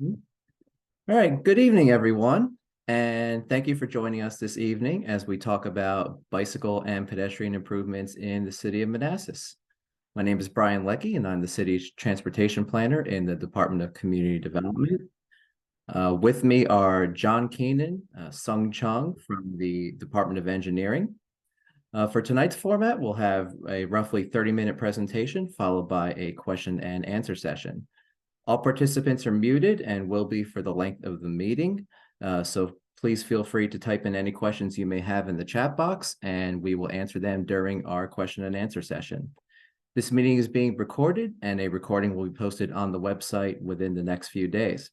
All right, good evening, everyone, and thank you for joining us this evening as we talk about bicycle and pedestrian improvements in the city of Manassas. My name is Brian Leckie, and I'm the city's transportation planner in the Department of Community Development. With me are John Keenan, Sung Chung from the Department of Engineering. For tonight's format, we'll have a roughly 30-minute presentation followed by a question and answer session. All participants are muted and will be for the length of the meeting. So please feel free to type in any questions you may have in the chat box, and we will answer them during our question and answer session. This meeting is being recorded, and a recording will be posted on the website within the next few days.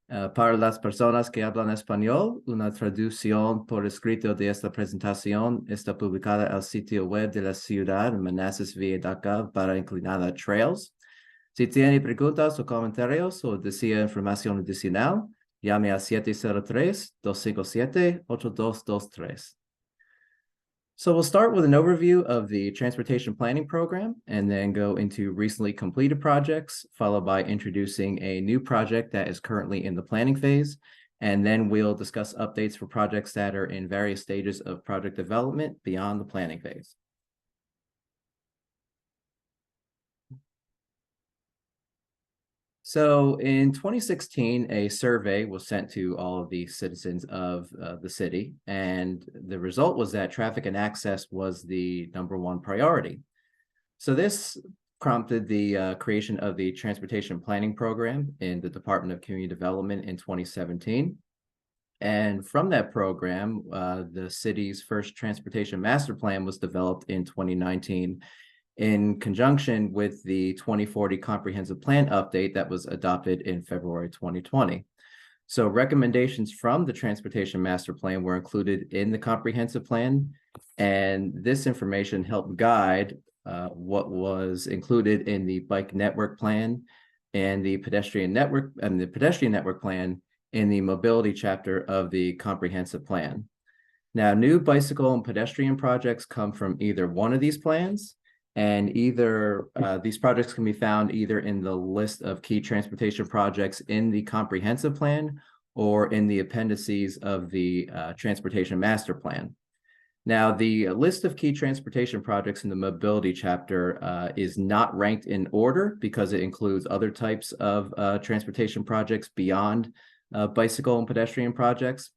Para las personas que hablan español, una traducción por escrito de esta presentación está publicada al sitio web de la ciudad Manassas via DACA para inclinada Trails. Si tiene preguntas o comentarios o desea información adicional, llame a 703-257-8223. So we'll start with an overview of the transportation planning program and then go into recently completed projects, followed by introducing a new project that is currently in the planning phase. And then we'll discuss updates for projects that are in various stages of project development beyond the planning phase. So in 2016, a survey was sent to all of the citizens of the city, and the result was that traffic and access was the #1 priority. So this prompted the creation of the Transportation Planning Program in the Department of Community Development in 2017. And from that program, the city's first transportation master plan was developed in 2019 in conjunction with the 2040 Comprehensive Plan update that was adopted in February 2020. So recommendations from the Transportation Master Plan were included in the Comprehensive Plan, and this information helped guide what was included in the Bike Network Plan and the Pedestrian Network Plan in the Mobility chapter of the Comprehensive Plan. Now, new bicycle and pedestrian projects come from either one of these plans, and these projects can be found either in the list of key transportation projects in the comprehensive plan or in the appendices of the transportation master plan. Now, the list of key transportation projects in the mobility chapter is not ranked in order because it includes other types of transportation projects beyond bicycle and pedestrian projects.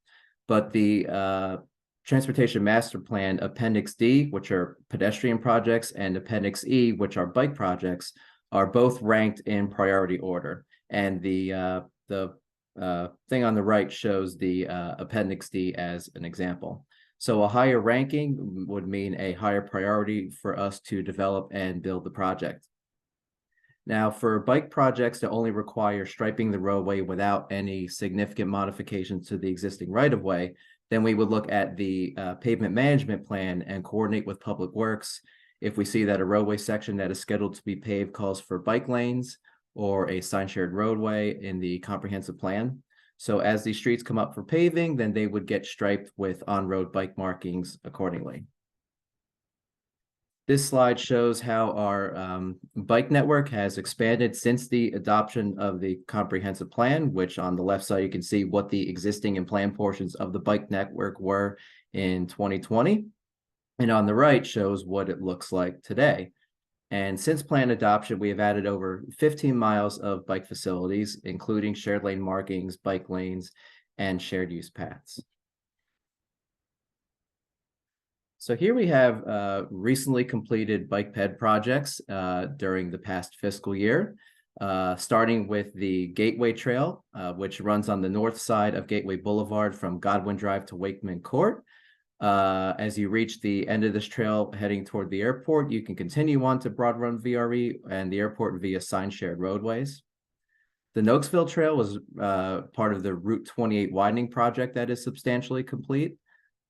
But the Transportation Master Plan Appendix D, which are pedestrian projects, and Appendix E, which are bike projects, are both ranked in priority order. And the thing on the right shows the Appendix D as an example. So a higher ranking would mean a higher priority for us to develop and build the project. Now, for bike projects that only require striping the roadway without any significant modifications to the existing right-of-way, then we would look at the pavement management plan and coordinate with Public Works if we see that a roadway section that is scheduled to be paved calls for bike lanes or a sign shared roadway in the comprehensive plan. So as these streets come up for paving, then they would get striped with on-road bike markings accordingly. This slide shows how our bike network has expanded since the adoption of the comprehensive plan, which on the left side, you can see what the existing and planned portions of the bike network were in 2020. And on the right shows what it looks like today. And since plan adoption, we have added over 15 miles of bike facilities, including shared lane markings, bike lanes, and shared use paths. So here we have recently completed bike ped projects during the past fiscal year, starting with the Gateway Trail, which runs on the north side of Gateway Boulevard from Godwin Drive to Wakeman Court. As you reach the end of this trail heading toward the airport, you can continue on to Broad Run VRE and the airport via sign shared roadways. The Noakesville Trail was part of the Route 28 widening project that is substantially complete.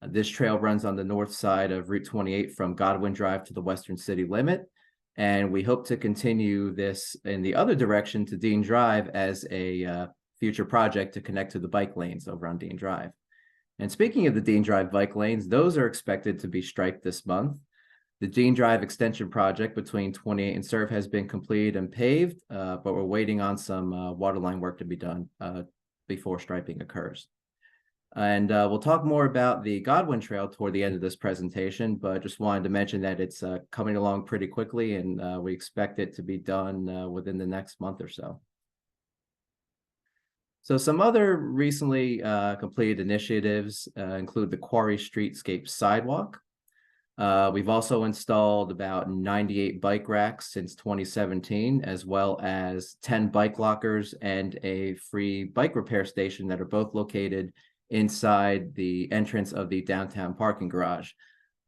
This trail runs on the north side of Route 28 from Godwin Drive to the western city limit. And we hope to continue this in the other direction to Dean Drive as a future project to connect to the bike lanes over on Dean Drive. And speaking of the Dean Drive bike lanes, those are expected to be striped this month. The Dean Drive extension project between 28 and Surf has been completed and paved, but we're waiting on some waterline work to be done before striping occurs. And we'll talk more about the Godwin Trail toward the end of this presentation, but just wanted to mention that it's coming along pretty quickly, and we expect it to be done within the next month or so. So some other recently completed initiatives include the Quarry Streetscape Sidewalk. We've also installed about 98 bike racks since 2017, as well as 10 bike lockers and a free bike repair station that are both located inside the entrance of the downtown parking garage.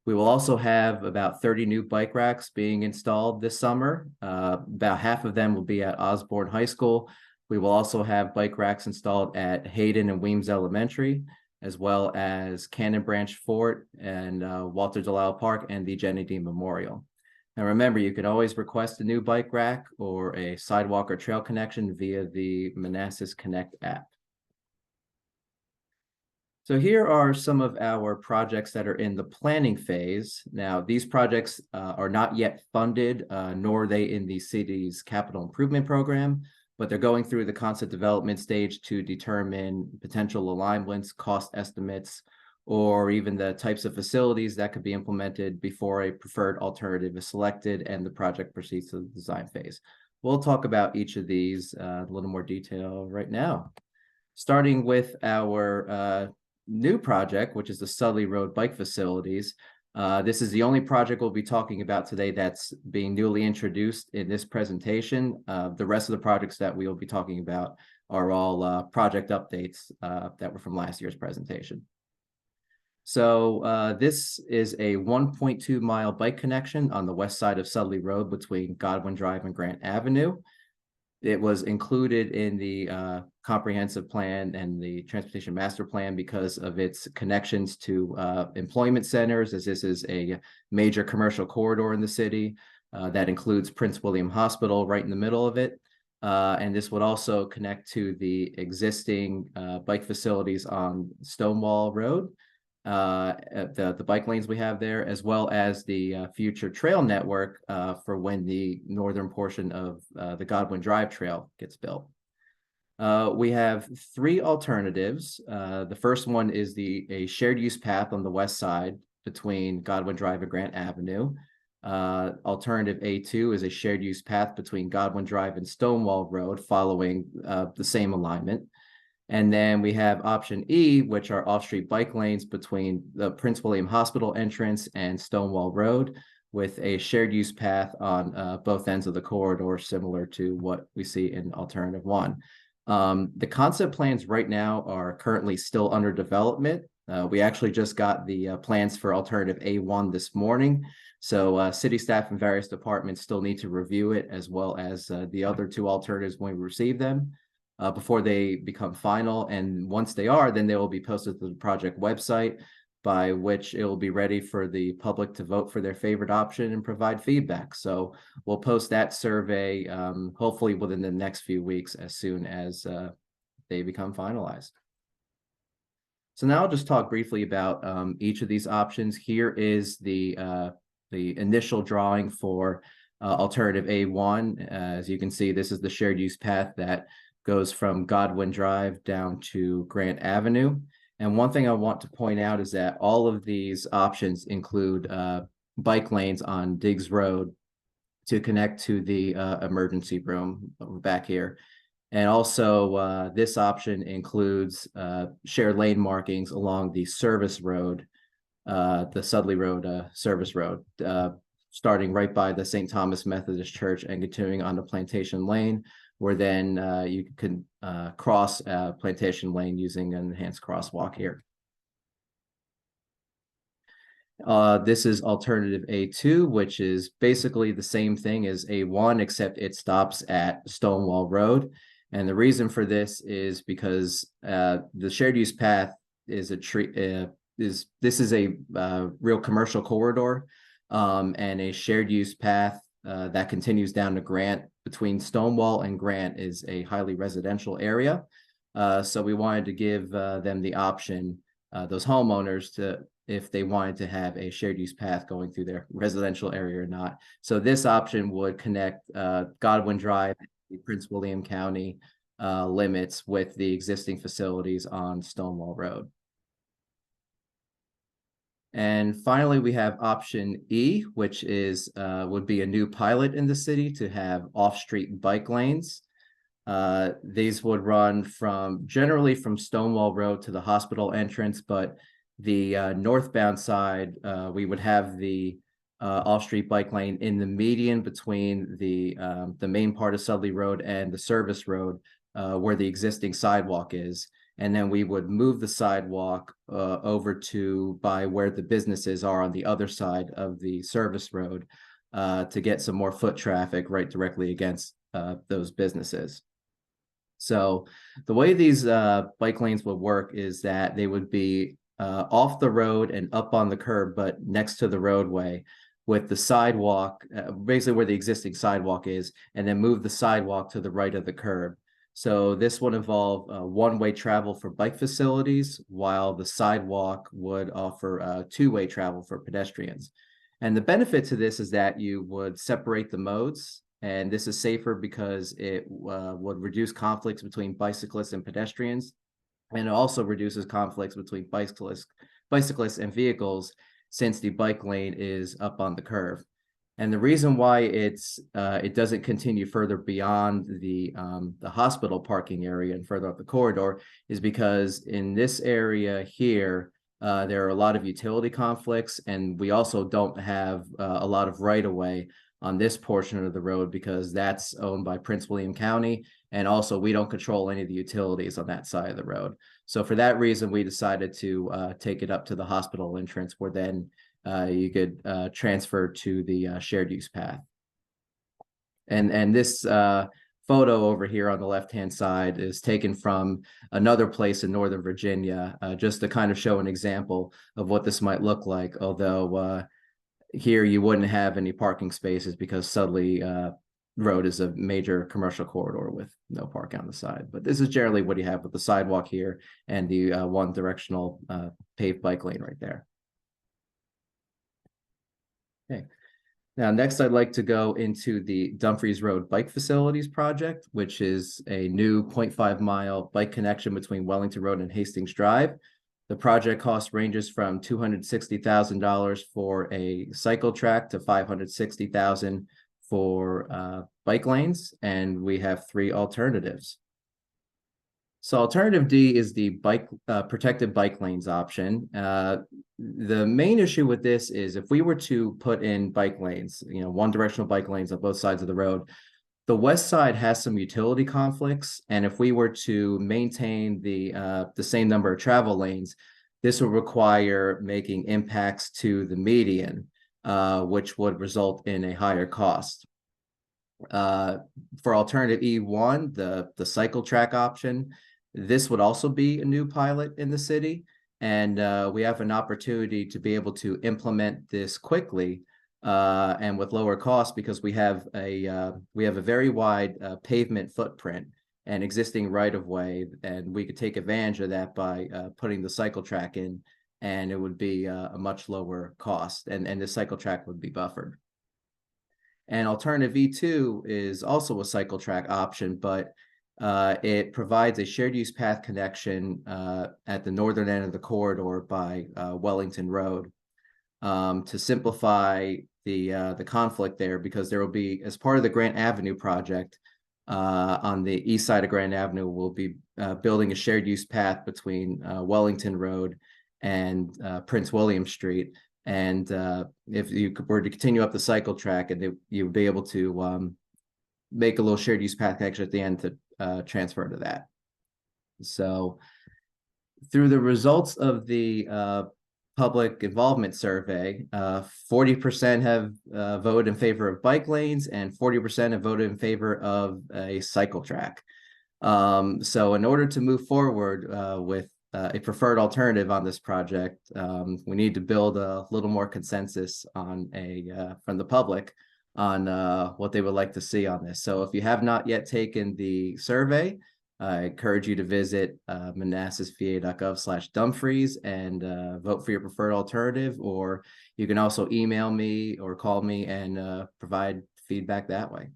We will also have about 30 new bike racks being installed this summer. About half of them will be at Osborne High School. We will also have bike racks installed at Hayden and Weems Elementary, as well as Cannon Branch Fort and Walter Delisle Park and the Jenny Dean Memorial. Now remember, you can always request a new bike rack or a sidewalk or trail connection via the Manassas Connect app. So here are some of our projects that are in the planning phase. Now, these projects are not yet funded, nor are they in the city's capital improvement program, but they're going through the concept development stage to determine potential alignments, cost estimates, or even the types of facilities that could be implemented before a preferred alternative is selected and the project proceeds to the design phase. We'll talk about each of these in a little more detail right now. Starting with our new project, which is the Sudley Road Bike Facilities. This is the only project we'll be talking about today that's being newly introduced in this presentation. The rest of the projects that we'll be talking about are all project updates that were from last year's presentation. So this is a 1.2 mile bike connection on the west side of Sudley Road between Godwin Drive and Grant Avenue. It was included in the comprehensive plan and the transportation master plan because of its connections to employment centers, as this is a major commercial corridor in the city that includes Prince William Hospital right in the middle of it. And this would also connect to the existing bike facilities on Stonewall Road, the bike lanes we have there, as well as the future trail network for when the northern portion of the Godwin Drive Trail gets built. We have three alternatives. The first one is a shared use path on the west side between Godwin Drive and Grant Avenue. Alternative A2 is a shared use path between Godwin Drive and Stonewall Road following the same alignment. And then we have option E, which are off-street bike lanes between the Prince William Hospital entrance and Stonewall Road, with a shared use path on both ends of the corridor, similar to what we see in alternative one. The concept plans right now are currently still under development. We actually just got the plans for alternative A1 this morning. So city staff and various departments still need to review it, as well as the other two alternatives when we receive them. Before they become final. And once they are, then they will be posted to the project website, by which it will be ready for the public to vote for their favorite option and provide feedback. So we'll post that survey hopefully within the next few weeks as soon as they become finalized. So now I'll just talk briefly about each of these options. Here is the initial drawing for alternative A1. As you can see, this is the shared use path that goes from Godwin Drive down to Grant Avenue. And one thing I want to point out is that all of these options include bike lanes on Diggs Road to connect to the emergency room back here. And also this option includes shared lane markings along the service road, the Sudley Road service road, starting right by the St. Thomas Methodist Church and continuing on to Plantation Lane, where then you can cross Plantation Lane using an enhanced crosswalk here. This is alternative A2, which is basically the same thing as A1, except it stops at Stonewall Road. And the reason for this is because the shared use path is this is a real commercial corridor, and a shared use path that continues down to Grant between Stonewall and Grant is a highly residential area. So we wanted to give them the option, those homeowners, to if they wanted to have a shared use path going through their residential area or not. So this option would connect Godwin Drive, the Prince William County limits with the existing facilities on Stonewall Road. And finally, we have option E, which is would be a new pilot in the city to have off-street bike lanes. These would run generally from Stonewall Road to the hospital entrance, but the northbound side, we would have the off-street bike lane in the median between the main part of Sudley Road and the service road, where the existing sidewalk is. And then we would move the sidewalk over to by where the businesses are on the other side of the service road to get some more foot traffic right directly against those businesses. So the way these bike lanes would work is that they would be off the road and up on the curb, but next to the roadway, with the sidewalk, basically where the existing sidewalk is, and then move the sidewalk to the right of the curb. So this would involve one-way travel for bike facilities, while the sidewalk would offer two-way travel for pedestrians. And the benefit to this is that you would separate the modes, and this is safer because it would reduce conflicts between bicyclists and pedestrians, and it also reduces conflicts between bicyclists and vehicles, since the bike lane is up on the curve. And the reason why it doesn't continue further beyond the hospital parking area and further up the corridor is because in this area here, there are a lot of utility conflicts, and we also don't have a lot of right-of-way on this portion of the road because that's owned by Prince William County, and also we don't control any of the utilities on that side of the road. So for that reason, we decided to take it up to the hospital entrance, where then you could transfer to the shared use path. And this photo over here on the left-hand side is taken from another place in Northern Virginia, just to kind of show an example of what this might look like, although here you wouldn't have any parking spaces because Sudley Road is a major commercial corridor with no parking on the side. But this is generally what you have with the sidewalk here and the one directional paved bike lane right there. Okay. Now, next I'd like to go into the Dumfries Road Bike Facilities Project, which is a new 0.5-mile bike connection between Wellington Road and Hastings Drive. The project cost ranges from $260,000 for a cycle track to $560,000 for bike lanes, and we have three alternatives. So alternative D is the protected bike lanes option. The main issue with this is if we were to put in bike lanes, one directional bike lanes on both sides of the road, the west side has some utility conflicts, and if we were to maintain the same number of travel lanes, this would require making impacts to the median, which would result in a higher cost. For alternative E1, the cycle track option, this would also be a new pilot in the city, and we have an opportunity to be able to implement this quickly and with lower cost because we have a very wide pavement footprint and existing right-of-way, and we could take advantage of that by putting the cycle track in, and it would be a much lower cost, and the cycle track would be buffered. And alternative E2 is also a cycle track option, but it provides a shared use path connection at the northern end of the corridor by Wellington Road to simplify the conflict there, because there will be, as part of the Grant Avenue project, on the east side of Grant Avenue, we'll be building a shared use path between Wellington Road and Prince William Street. And if you were to continue up the cycle track, and you would be able to make a little shared use path connection at the end to transfer to that. So through the results of the public involvement survey, 40% have voted in favor of bike lanes and 40% have voted in favor of a cycle track. So in order to move forward with a preferred alternative on this project, we need to build a little more consensus on from the public on what they would like to see on this. So if you have not yet taken the survey, I encourage you to visit manassasva.gov/Dumfries and vote for your preferred alternative, or you can also email me or call me and provide feedback that way.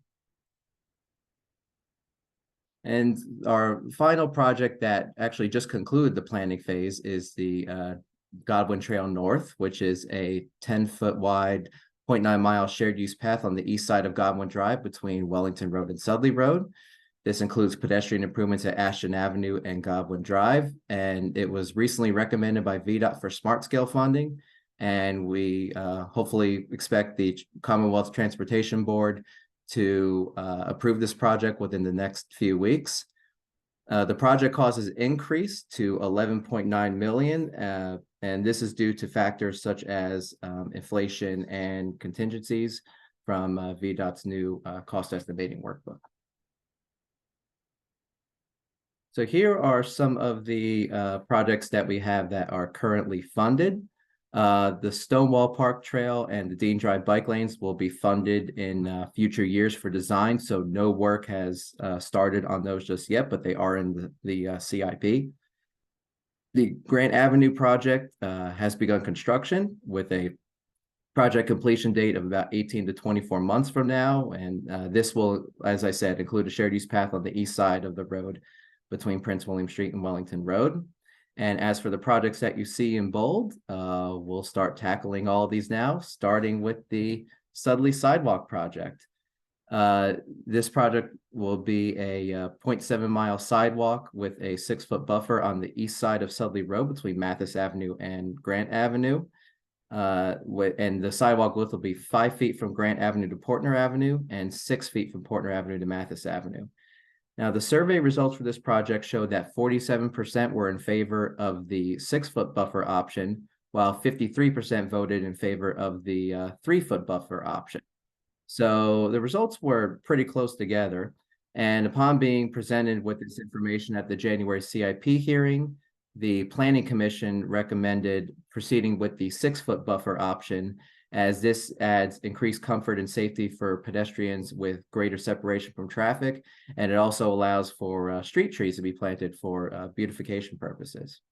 And our final project that actually just concluded the planning phase is the Godwin Trail North, which is a 10-foot wide, 0.9-mile shared use path on the east side of Godwin Drive between Wellington Road and Sudley Road. This includes pedestrian improvements at Ashton Avenue and Godwin Drive, and it was recently recommended by VDOT for smart scale funding. And we hopefully expect the Commonwealth Transportation Board to approve this project within the next few weeks. The project cost has increased to $11.9 million, and this is due to factors such as inflation and contingencies from VDOT's new cost estimating workbook. So here are some of the projects that we have that are currently funded. The Stonewall Park Trail and the Dean Drive bike lanes will be funded in future years for design. So no work has started on those just yet, but they are in the CIP. The Grant Avenue project has begun construction with a project completion date of about 18 to 24 months from now. And this will, as I said, include a shared use path on the east side of the road between Prince William Street and Wellington Road. And as for the projects that you see in bold, we'll start tackling all of these now, starting with the Sudley Sidewalk project. This project will be a 0.7-mile sidewalk with a 6-foot buffer on the east side of Sudley Road between Mathis Avenue and Grant Avenue. And the sidewalk width will be 5 feet from Grant Avenue to Portner Avenue and 6 feet from Portner Avenue to Mathis Avenue. Now, the survey results for this project showed that 47% were in favor of the 6-foot buffer option, while 53% voted in favor of the 3-foot buffer option. So the results were pretty close together. And upon being presented with this information at the January CIP hearing, the Planning Commission recommended proceeding with the 6-foot buffer option, as this adds increased comfort and safety for pedestrians with greater separation from traffic. And it also allows for street trees to be planted for beautification purposes.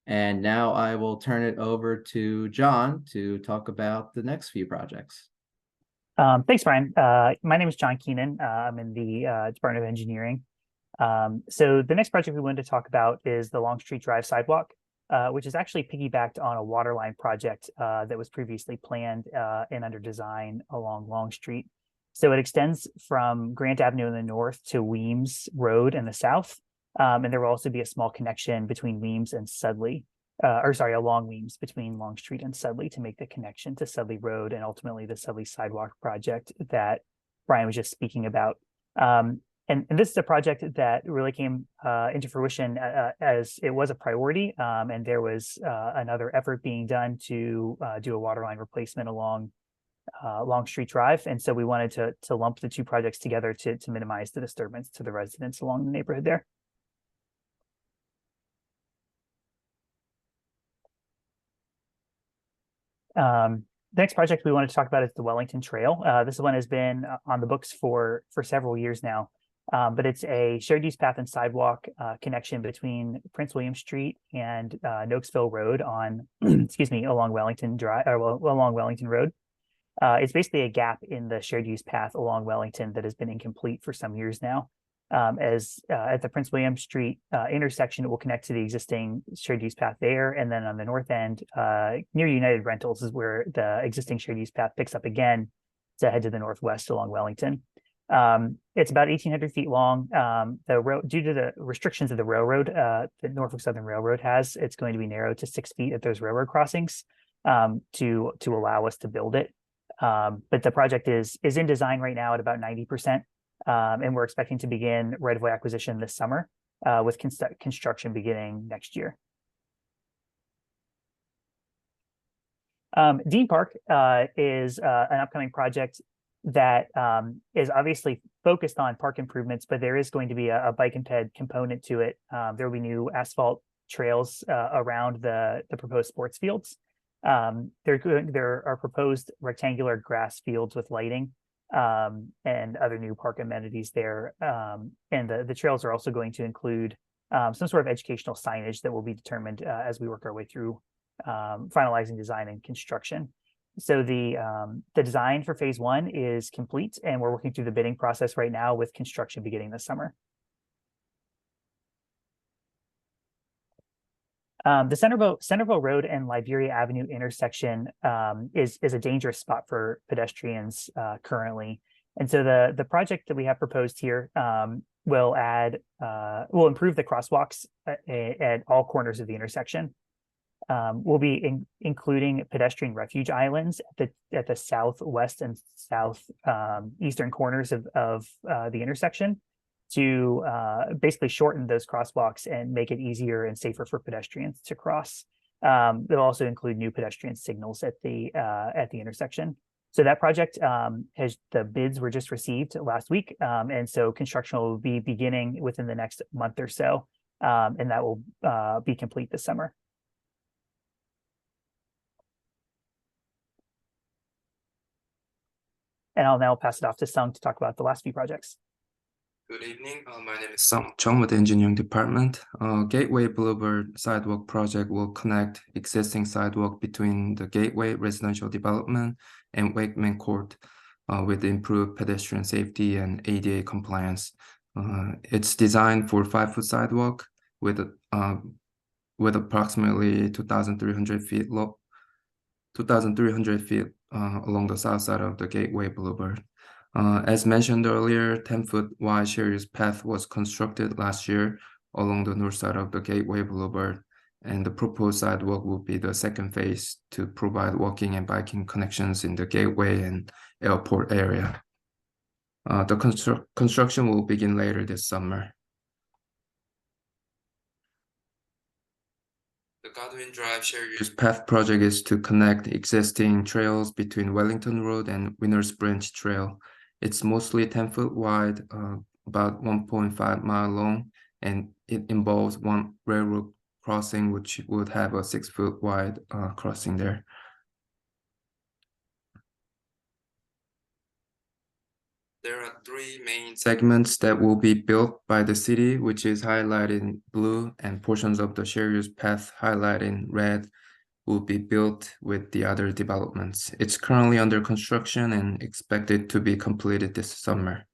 And now I will turn it over to John to talk about the next few projects. Thanks, Brian. My name is John Keenan. I'm in the Department of Engineering. So the next project we wanted to talk about is the Longstreet Drive sidewalk, which is actually piggybacked on a waterline project that was previously planned and under design along Longstreet. So it extends from Grant Avenue in the north to Weems Road in the south. And there will also be a small connection between Weems and Sudley, along Weems between Longstreet and Sudley to make the connection to Sudley Road and ultimately the Sudley sidewalk project that Brian was just speaking about. And this is a project that really came into fruition as it was a priority, and there was another effort being done to do a waterline replacement along Longstreet Drive. And so we wanted to lump the two projects together to minimize the disturbance to the residents along the neighborhood there. The next project we wanted to talk about is the Wellington Trail. This one has been on the books for several years now. But it's a shared use path and sidewalk connection between Prince William Street and Noakesville Road on, along Wellington Drive, along Wellington Road. It's basically a gap in the shared use path along Wellington that has been incomplete for some years now. At the Prince William Street intersection, it will connect to the existing shared use path there. And then on the north end, near United Rentals is where the existing shared use path picks up again to head to the northwest along Wellington. It's about 1,800 feet long. The road, due to the restrictions of the railroad, the Norfolk Southern Railroad has, it's going to be narrowed to 6 feet at those railroad crossings to allow us to build it. But the project is in design right now at about 90%, and we're expecting to begin right-of-way acquisition this summer, with construction beginning next year. Dean Park is an upcoming project that is obviously focused on park improvements, but there is going to be a bike and ped component to it. There will be new asphalt trails around the proposed sports fields. There are proposed rectangular grass fields with lighting and other new park amenities there. And the trails are also going to include some sort of educational signage that will be determined as we work our way through finalizing design and construction. So the design for phase 1 is complete, and we're working through the bidding process right now, with construction beginning this summer. The Centerville Road and Liberia Avenue intersection is a dangerous spot for pedestrians currently. And so the project that we have proposed here will improve the crosswalks at all corners of the intersection. We'll be including pedestrian refuge islands at the southwest and south eastern corners of the intersection, to basically shorten those crosswalks and make it easier and safer for pedestrians to cross. They'll also include new pedestrian signals at the intersection. So that project the bids were just received last week, and so construction will be beginning within the next month or so, and that will be complete this summer. And I'll now pass it off to Sung to talk about the last few projects. Good evening. My name is Sung Chung with the engineering department. Gateway Boulevard sidewalk project will connect existing sidewalk between the Gateway residential development and Wakeman Court with improved pedestrian safety and ADA compliance. It's designed for 5-foot sidewalk with approximately 2,300 feet along the south side of the Gateway Boulevard. As mentioned earlier, 10-foot wide shared use path was constructed last year along the north side of the Gateway Boulevard, and the proposed sidewalk will be the second phase to provide walking and biking connections in the Gateway and airport area. The construction will begin later this summer. The Godwin Drive shared use path project is to connect existing trails between Wellington Road and Winners Branch Trail. It's mostly 10-foot wide, about 1.5 mile long, and it involves one railroad crossing, which would have a 6-foot wide crossing there. There are 3 main segments that will be built by the city, which is highlighted in blue, and portions of the shared use path highlighted in red will be built with the other developments. It's currently under construction and expected to be completed this summer.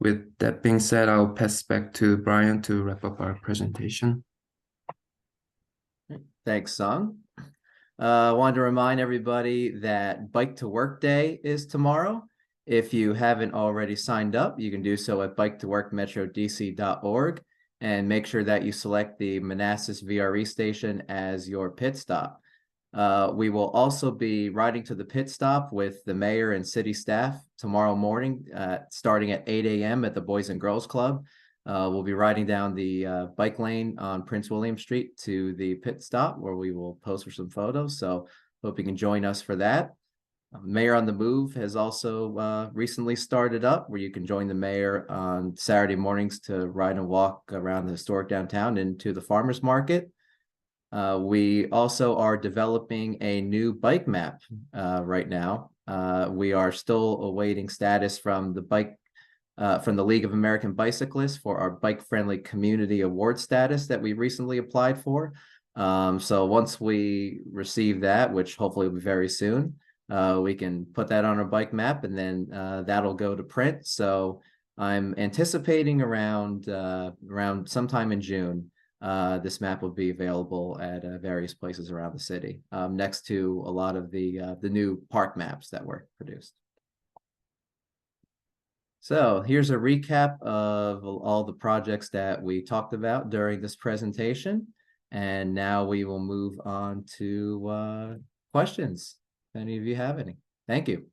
With that being said, I'll pass back to Brian to wrap up our presentation. Thanks, Sung. I wanted to remind everybody that Bike to Work Day is tomorrow. If you haven't already signed up, you can do so at biketoworkmetrodc.org, and make sure that you select the Manassas VRE station as your pit stop. We will also be riding to the pit stop with the mayor and city staff tomorrow morning, starting at 8 a.m. at the Boys and Girls Club. We'll be riding down the bike lane on Prince William Street to the pit stop, where we will pose for some photos. So hope you can join us for that. Mayor on the Move has also recently started up, where you can join the mayor on Saturday mornings to ride and walk around the historic downtown into the farmers market. We also are developing a new bike map right now. We are still awaiting status from the League of American Bicyclists for our bike-friendly community award status that we recently applied for. So once we receive that, which hopefully will be very soon, we can put that on our bike map, and then that'll go to print. So I'm anticipating around sometime in June, this map will be available at various places around the city, next to a lot of the new park maps that were produced. So here's a recap of all the projects that we talked about during this presentation, and now we will move on to questions. If any of you have any. Thank you.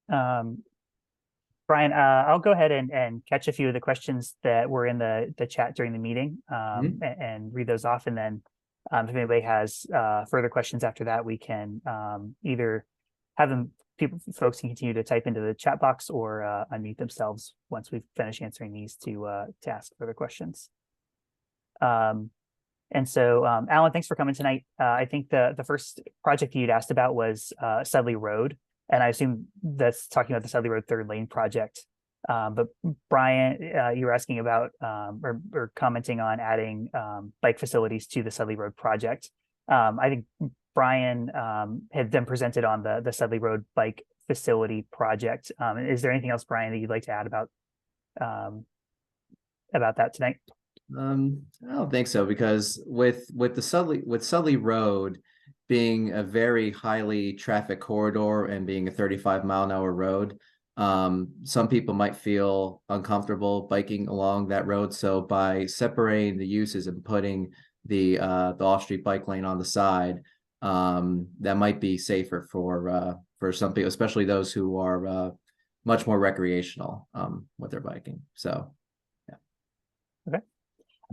Brian, I'll go ahead and catch a few of the questions that were in the chat during the meeting, and read those off. And then if anybody has further questions after that, we can either have folks can continue to type into the chat box, or unmute themselves once we've finished answering these to ask further questions. And so, Alan, thanks for coming tonight. I think the first project you'd asked about was Sudley Road. and I assume that's talking about the Sudley Road third lane project. But Brian, you were asking about or commenting on adding bike facilities to the Sudley Road project. I think Brian had then presented on the Sudley Road bike facility project. Is there anything else, Brian, that you'd like to add about that tonight? I don't think so, because with Sudley Road being a very highly traffic corridor and being a 35-mile-an-hour road, some people might feel uncomfortable biking along that road. So by separating the uses and putting the off-street bike lane on the side, that might be safer for some people, especially those who are much more recreational with their biking. So yeah. Okay.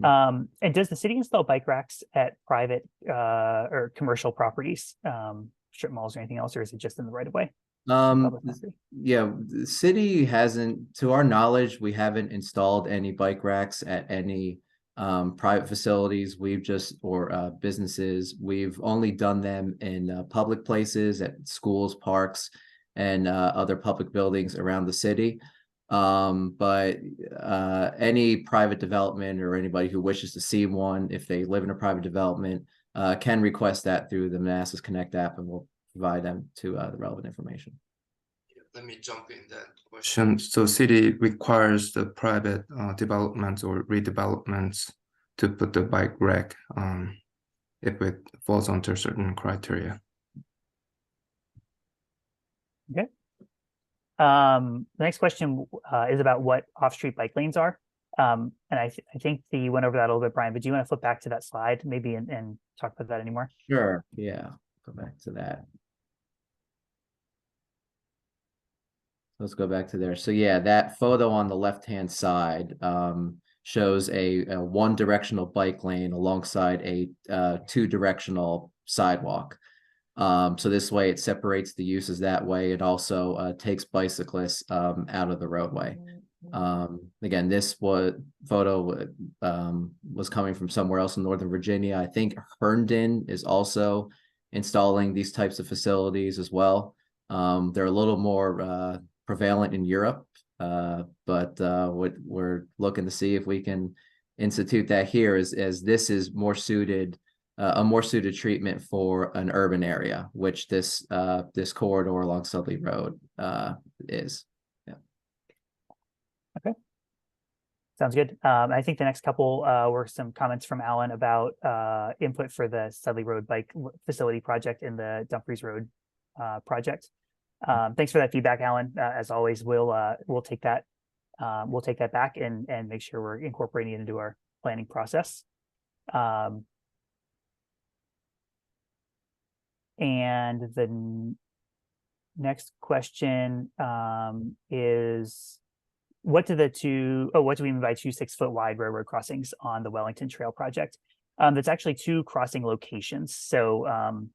And does the city install bike racks at private or commercial properties, strip malls or anything else, or is it just in the right of way? Yeah, the city hasn't, to our knowledge, we haven't installed any bike racks at any private facilities. We've just, or businesses, we've only done them in public places, at schools, parks, and other public buildings around the city. But any private development or anybody who wishes to see one, if they live in a private development, can request that through the Manassas Connect app, and we'll provide them to the relevant information. Let me jump in that question. So city requires the private developments or redevelopments to put the bike rack if it falls under certain criteria. Okay. The next question is about what off-street bike lanes are. And I think that you went over that a little bit, Brian, but do you want to flip back to that slide maybe and talk about that anymore? Sure. Yeah. Go back to that. Let's go back to there. So yeah, that photo on the left-hand side shows a one-directional bike lane alongside a two-directional sidewalk. So this way it separates the uses that way. It also takes bicyclists out of the roadway. Again, this photo was coming from somewhere else in Northern Virginia. I think Herndon is also installing these types of facilities as well. They're a little more prevalent in Europe, but what we're looking to see if we can institute that here, as this is more suited, a more suited treatment for an urban area, which this corridor along Sudley Road is. Yeah. Okay. Sounds good. I think the next couple were some comments from Alan about input for the Sudley Road bike facility project and the Dumfries Road project. Thanks for that feedback, Alan. As always, we'll take that back and make sure we're incorporating it into our planning process. And the next question is, what do we mean by 2 6-foot wide railroad crossings on the Wellington Trail project? That's actually 2 crossing locations. So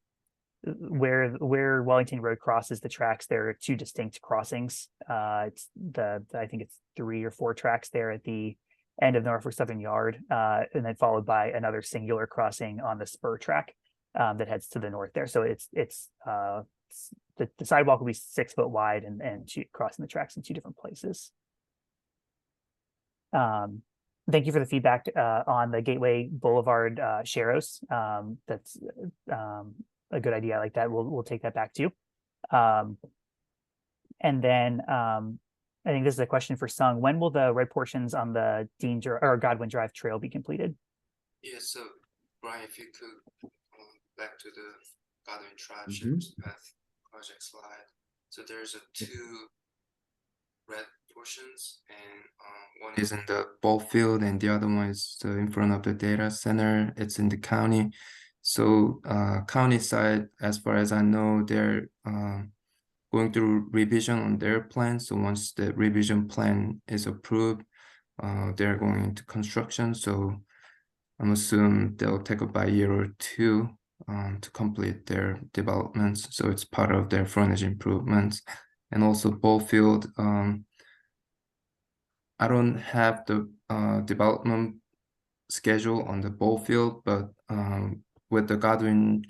where Wellington Road crosses the tracks, there are 2 distinct crossings. I think it's 3 or 4 tracks there at the end of Norfolk Southern Yard, and then followed by another singular crossing on the spur track that heads to the north there. So the sidewalk will be 6 foot wide and crossing the tracks in 2 different places. Thank you for the feedback on the Gateway Boulevard Sharrows. That's a good idea. I like that. We'll take that back to you. And then I think this is a question for Sung. When will the red portions on the Godwin Drive Trail be completed? Yeah, so Brian, if you could back to the Godwin Drive Sharrows Path project slide. So there's 2 red portions, and one is in the ball field and the other one is in front of the data center. It's in the county. So county side, as far as I know, they're going through revision on their plan. So once the revision plan is approved, they're going into construction. So I'm assuming they'll take about a year or 2 to complete their developments. So it's part of their frontage improvements. And also ball field, I don't have the development schedule on the ball field, but with the Godwin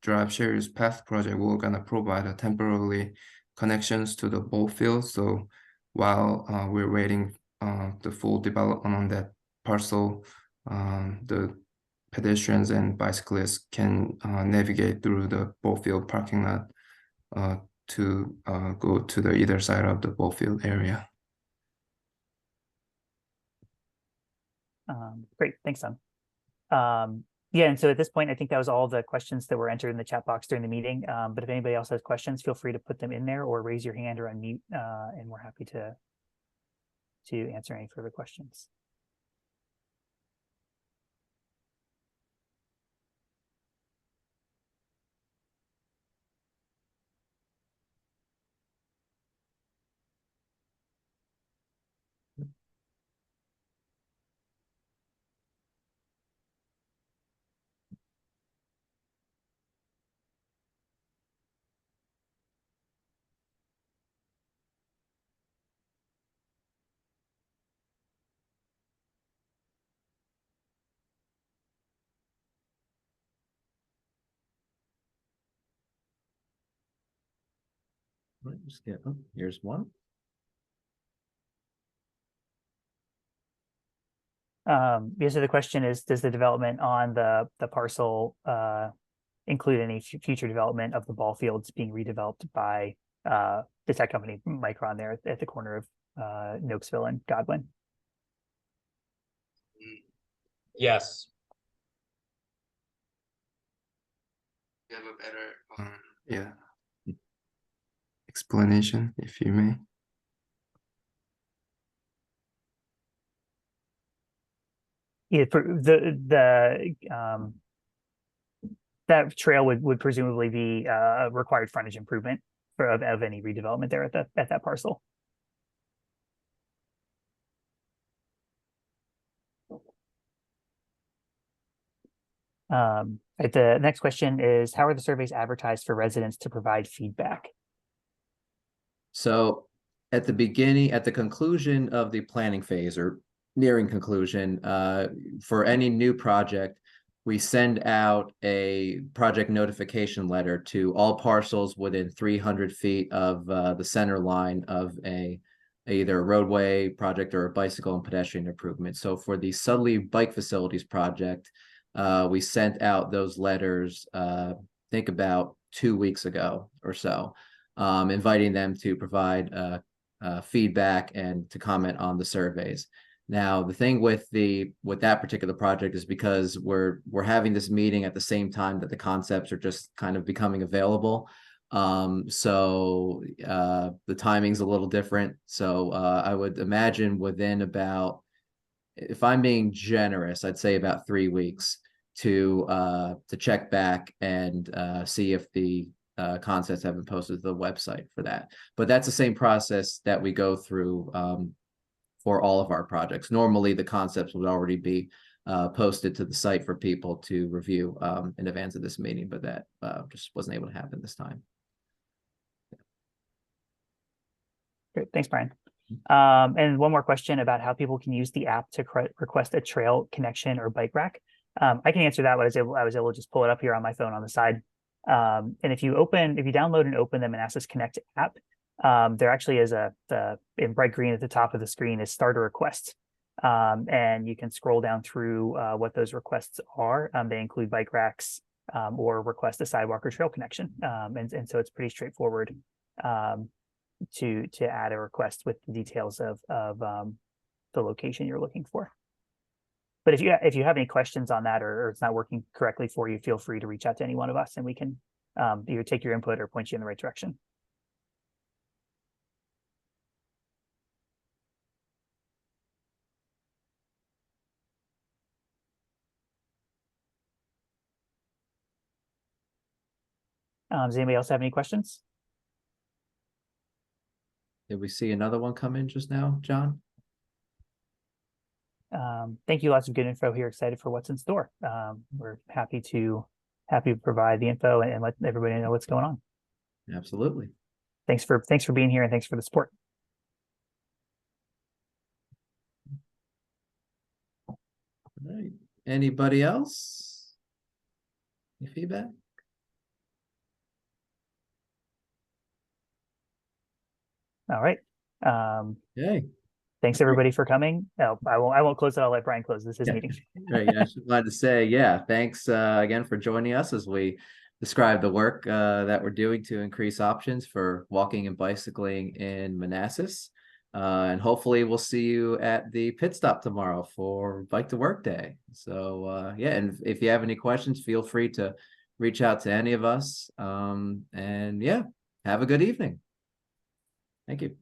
Drive Sharrows Path project, we're gonna provide a temporarily connections to the ball field. So while we're waiting the full development on that parcel, the pedestrians and bicyclists can navigate through the ball field parking lot to go to the either side of the ball field area. Great, thanks, Tom. Yeah, and so at this point, I think that was all the questions that were entered in the chat box during the meeting. But if anybody else has questions, feel free to put them in there or raise your hand or unmute, and we're happy to answer any further questions. Right, just get, oh, here's one. Yeah, so the question is, does the development on the parcel include any future development of the ball fields being redeveloped by the tech company Micron there at the corner of Nokesville and Godwin? Yes. You have a better explanation, if you may. Yeah, for that trail would presumably be a required frontage improvement of any redevelopment there at that parcel. The next question is, how are the surveys advertised for residents to provide feedback? So at the conclusion of the planning phase, or nearing conclusion, for any new project, we send out a project notification letter to all parcels within 300 feet of the center line of either a roadway project or a bicycle and pedestrian improvement. So for the Sudley Bike Facilities project, we sent out those letters, I think about 2 weeks ago or so, inviting them to provide feedback and to comment on the surveys. Now, the thing with that particular project is because we're having this meeting at the same time that the concepts are just kind of becoming available. So the timing's a little different. So I would imagine within about, if I'm being generous, I'd say about 3 weeks to check back and see if the concepts have been posted to the website for that. But that's the same process that we go through for all of our projects. Normally, the concepts would already be posted to the site for people to review in advance of this meeting, but that just wasn't able to happen this time. Great, thanks, Brian. And one more question about how people can use the app to request a trail connection or bike rack. I can answer that. I was able to just pull it up here on my phone on the side. And if you download and open the Manassas Connect app, there actually is in bright green at the top of the screen is start a request. And you can scroll down through what those requests are. They include bike racks or request a sidewalk or trail connection. And so it's pretty straightforward to add a request with the details of the location you're looking for. But if you have any questions on that or it's not working correctly for you, feel free to reach out to any one of us and we can either take your input or point you in the right direction. Does anybody else have any questions? Did we see another one come in just now, John? Thank you. Lots of good info here. Excited for what's in store. We're happy to provide the info and let everybody know what's going on. Absolutely. Thanks for being here and thanks for the support. All right. Anybody else? Any feedback? All right. Yay. Thanks everybody for coming. No, I won't close it. I'll let Brian close this his Yeah. meeting. Right. Yeah, I just wanted to say, yeah, thanks again for joining us as we describe the work that we're doing to increase options for walking and bicycling in Manassas. And hopefully we'll see you at the pit stop tomorrow for Bike to Work Day. So yeah, and if you have any questions, feel free to reach out to any of us. And yeah, have a good evening. Thank you.